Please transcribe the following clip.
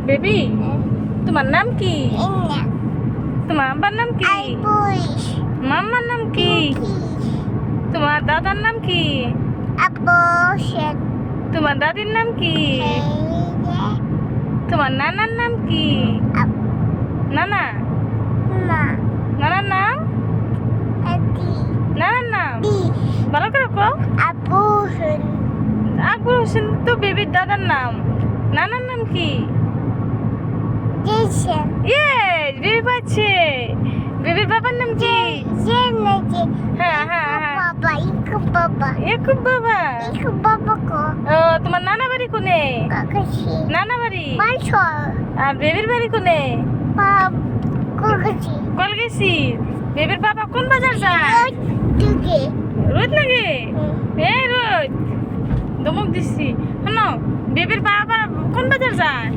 Baby, তোমার নাম কি? তোমার আব্বার নাম কি? মাম্মার নাম কি? তোমার দাদার নাম কি? তোমার দাদির নাম কি? তোমার নানার নাম কি? নানা, নানার নাম? নানার নাম ভালো করে কও। আকবর হোসেন তো বেবির দাদার নাম। নানার নাম কি? ইয়েস, বেবি পাচ্ছে। বেবির বাবার নাম কি? হ্যাঁ হ্যাঁ হ্যাঁ, ইয়াকুব বাবা। ও, তোমার নানা বাড়ি কোনে? নানা বাড়ি। আর বেবির বাড়ি কোনে? কলগেছি। বেবির বাবা কোন বাজার যায়? রোদ লাগে? এ রোদ ধমক দিচ্ছি। শোনো, বেবির বাবা কোন বাজার যায়?